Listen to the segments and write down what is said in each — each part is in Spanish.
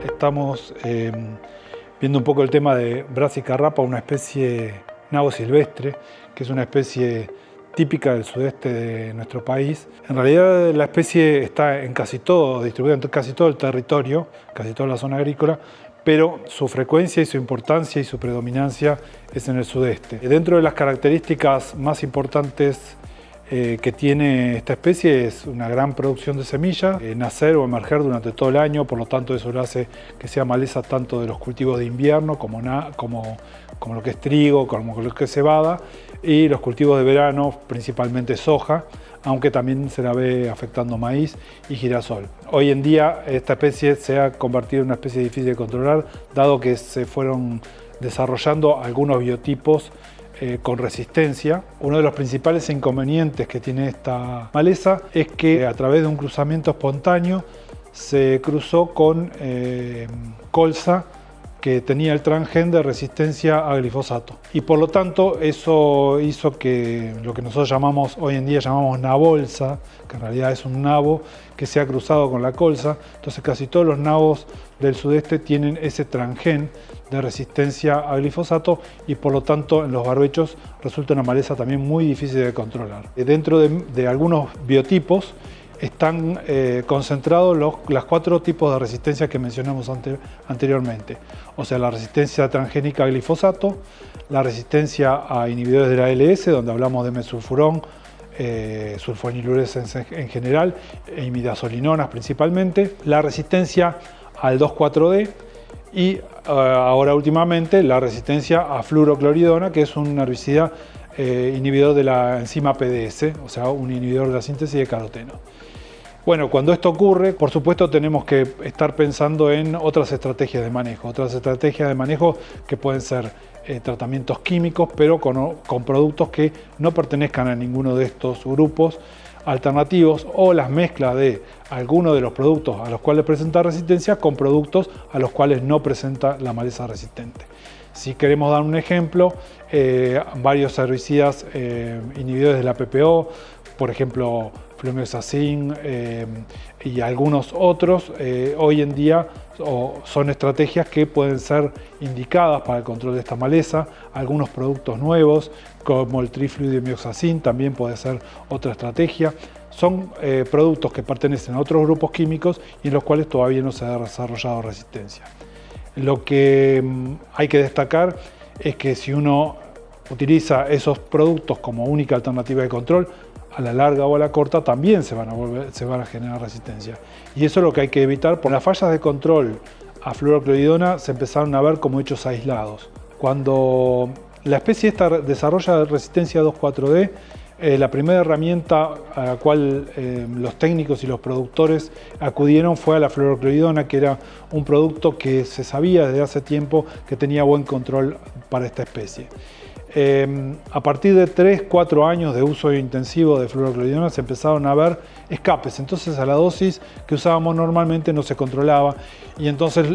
Estamos viendo un poco el tema de Brassica rapa, una especie nabo silvestre, que es una especie típica del sudeste de nuestro país. En realidad la especie está distribuida en casi todo el territorio, casi toda la zona agrícola, pero su frecuencia y su importancia y su predominancia es en el sudeste. Dentro de las características más importantes que tiene esta especie es una gran producción de semillas, nacer o emerger durante todo el año, por lo tanto eso lo hace que sea maleza tanto de los cultivos de invierno como lo que es trigo, como lo que es cebada, y los cultivos de verano, principalmente soja, aunque también se la ve afectando maíz y girasol. Hoy en día esta especie se ha convertido en una especie difícil de controlar, dado que se fueron desarrollando algunos biotipos con resistencia. Uno de los principales inconvenientes que tiene esta maleza es que a través de un cruzamiento espontáneo se cruzó con colza que tenía el transgen de resistencia a glifosato. Y por lo tanto eso hizo que lo que nosotros hoy en día llamamos nabolsa, que en realidad es un nabo que se ha cruzado con la colza. Entonces casi todos los nabos del sudeste tienen ese transgen de resistencia a glifosato y por lo tanto en los barbechos resulta una maleza también muy difícil de controlar. Dentro de algunos biotipos están concentrados los 4 tipos de resistencia que mencionamos anteriormente. O sea, la resistencia transgénica a glifosato, la resistencia a inhibidores de la ALS, donde hablamos de mesulfurón, sulfonilures en general, e imidazolinonas principalmente, la resistencia al 2,4-D y ahora últimamente la resistencia a fluorocloridona, que es un herbicida inhibidor de la enzima PDS, o sea, un inhibidor de la síntesis de caroteno. Bueno, cuando esto ocurre, por supuesto tenemos que estar pensando en otras estrategias de manejo, que pueden ser tratamientos químicos, pero con productos que no pertenezcan a ninguno de estos grupos alternativos, o las mezclas de algunos de los productos a los cuales presenta resistencia con productos a los cuales no presenta la maleza resistente. Si queremos dar un ejemplo, varios herbicidas inhibidores de la PPO, por ejemplo flumioxazin y algunos otros, hoy en día son estrategias que pueden ser indicadas para el control de esta maleza. Algunos productos nuevos como el trifluidimioxazin también puede ser otra estrategia. Son productos que pertenecen a otros grupos químicos y en los cuales todavía no se ha desarrollado resistencia. Lo que hay que destacar es que si uno utiliza esos productos como única alternativa de control, a la larga o a la corta también se van a generar resistencia. Y eso es lo que hay que evitar. Por las fallas de control a fluorocloridona se empezaron a ver como hechos aislados. Cuando la especie esta desarrolla resistencia a 2,4-D, la primera herramienta a la cual los técnicos y los productores acudieron fue a la fluorocloridona, que era un producto que se sabía desde hace tiempo que tenía buen control para esta especie. A partir de 3-4 años de uso intensivo de fluorocloridona se empezaron a ver escapes, entonces a la dosis que usábamos normalmente no se controlaba y entonces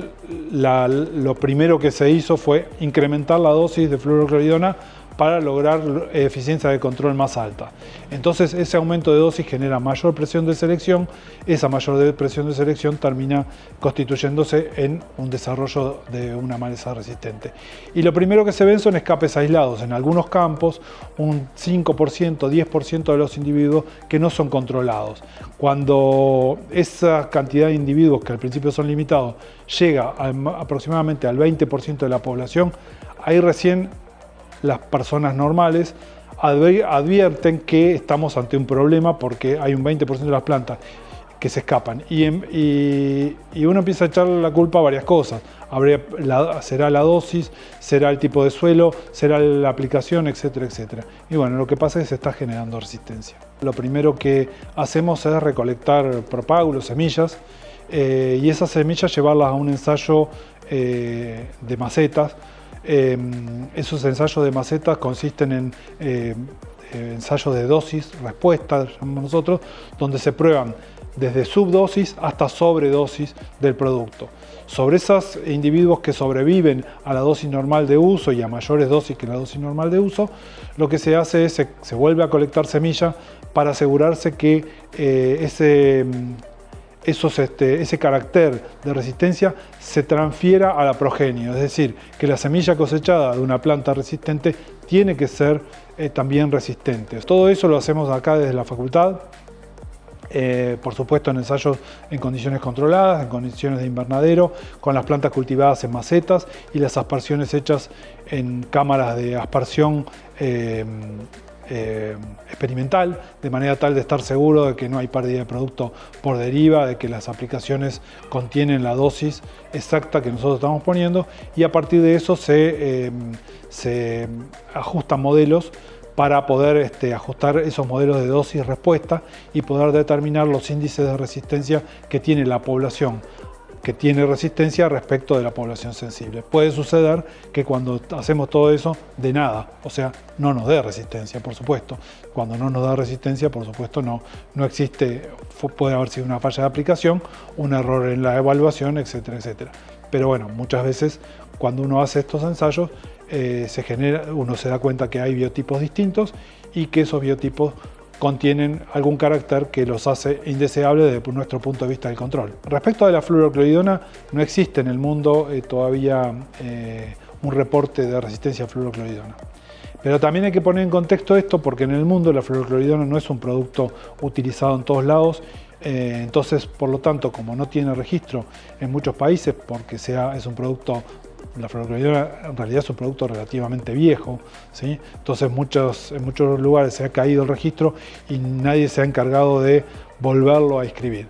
lo primero que se hizo fue incrementar la dosis de fluorocloridona para lograr eficiencia de control más alta. Entonces ese aumento de dosis genera mayor presión de selección, esa mayor presión de selección termina constituyéndose en un desarrollo de una maleza resistente. Y lo primero que se ven son escapes aislados, en algunos campos un 5%, 10% de los individuos que no son controlados. Cuando esa cantidad de individuos, que al principio son limitados, llega aproximadamente al 20% de la población, ahí recién las personas normales advierten que estamos ante un problema porque hay un 20% de las plantas que se escapan y uno empieza a echarle la culpa a varias cosas. Será la dosis, será el tipo de suelo, será la aplicación, etcétera, etcétera. Y bueno, lo que pasa es que se está generando resistencia. Lo primero que hacemos es recolectar propágulos, semillas, y esas semillas llevarlas a un ensayo de macetas. Esos ensayos de macetas consisten en ensayos de dosis-respuesta, llamamos nosotros, donde se prueban desde subdosis hasta sobredosis del producto. Sobre esos individuos que sobreviven a la dosis normal de uso y a mayores dosis que la dosis normal de uso, lo que se hace es se vuelve a colectar semilla para asegurarse que ese carácter de resistencia se transfiera a la progenie, es decir, que la semilla cosechada de una planta resistente tiene que ser también resistente. Todo eso lo hacemos acá desde la facultad, por supuesto en ensayos en condiciones controladas, en condiciones de invernadero, con las plantas cultivadas en macetas y las aspersiones hechas en cámaras de aspersión experimental, de manera tal de estar seguro de que no hay pérdida de producto por deriva, de que las aplicaciones contienen la dosis exacta que nosotros estamos poniendo, y a partir de eso se ajustan modelos para poder ajustar esos modelos de dosis-respuesta y poder determinar los índices de resistencia que tiene la población que tiene resistencia respecto de la población sensible. Puede suceder que cuando hacemos todo eso, de nada, o sea, no nos dé resistencia, por supuesto. Cuando no nos da resistencia, por supuesto, no existe, puede haber sido una falla de aplicación, un error en la evaluación, etcétera, etcétera. Pero bueno, muchas veces cuando uno hace estos ensayos, uno se da cuenta que hay biotipos distintos y que esos biotipos contienen algún carácter que los hace indeseables desde nuestro punto de vista del control. Respecto a la fluorocloridona, no existe en el mundo todavía un reporte de resistencia a fluorocloridona. Pero también hay que poner en contexto esto porque en el mundo la fluorocloridona no es un producto utilizado en todos lados. Entonces, por lo tanto, como no tiene registro en muchos países porque es un producto, la fluorocloridona en realidad es un producto relativamente viejo, ¿sí? Entonces en muchos lugares se ha caído el registro y nadie se ha encargado de volverlo a inscribir.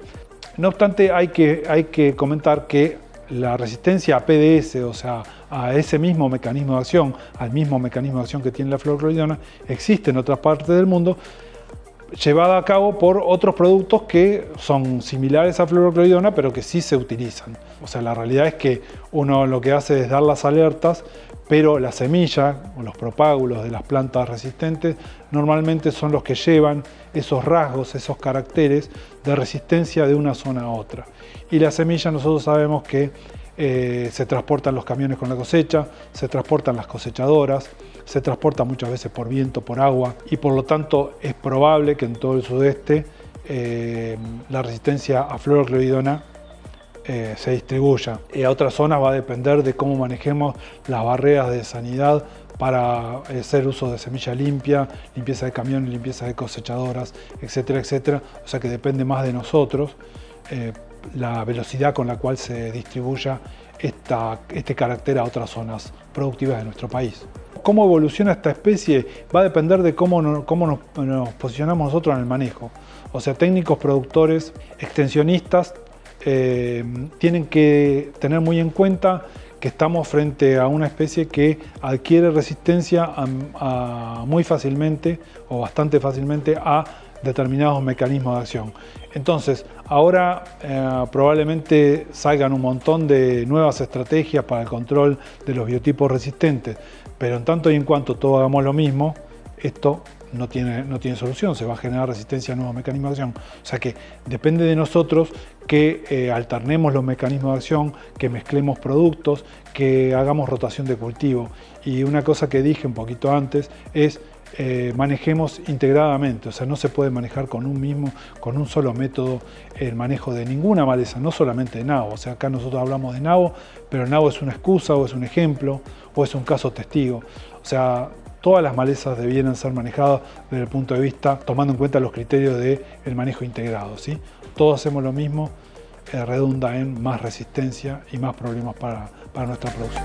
No obstante, hay que comentar que la resistencia a PDS, o sea, a ese mismo mecanismo de acción, al mismo mecanismo de acción que tiene la fluorocloridona, existe en otras partes del mundo, llevada a cabo por otros productos que son similares a fluorocloridona, pero que sí se utilizan. O sea, la realidad es que uno lo que hace es dar las alertas, pero la semilla o los propágulos de las plantas resistentes normalmente son los que llevan esos rasgos, esos caracteres de resistencia de una zona a otra. Y la semilla nosotros sabemos que se transportan los camiones con la cosecha, se transportan las cosechadoras, se transporta muchas veces por viento, por agua, y por lo tanto es probable que en todo el sudeste la resistencia a fluorocloridona se distribuya. Y a otras zonas va a depender de cómo manejemos las barreras de sanidad para hacer uso de semilla limpia, limpieza de camiones, limpieza de cosechadoras, etcétera, etcétera. O sea que depende más de nosotros la velocidad con la cual se distribuya este carácter a otras zonas productivas de nuestro país. Cómo evoluciona esta especie va a depender de cómo nos posicionamos nosotros en el manejo. O sea, técnicos productores, extensionistas, tienen que tener muy en cuenta que estamos frente a una especie que adquiere resistencia muy fácilmente o bastante fácilmente a determinados mecanismos de acción. Entonces, ahora probablemente salgan un montón de nuevas estrategias para el control de los biotipos resistentes, pero en tanto y en cuanto todos hagamos lo mismo, esto no tiene solución, se va a generar resistencia a nuevos mecanismos de acción. O sea que depende de nosotros que alternemos los mecanismos de acción, que mezclemos productos, que hagamos rotación de cultivo. Y una cosa que dije un poquito antes es manejemos integradamente, o sea, no se puede manejar con un solo método el manejo de ninguna maleza, no solamente de nabo. O sea, acá nosotros hablamos de nabo, pero el nabo es una excusa o es un ejemplo o es un caso testigo. O sea, todas las malezas debieran ser manejadas desde el punto de vista, tomando en cuenta los criterios del manejo integrado, ¿sí? Todos hacemos lo mismo, redunda en más resistencia y más problemas para nuestra producción.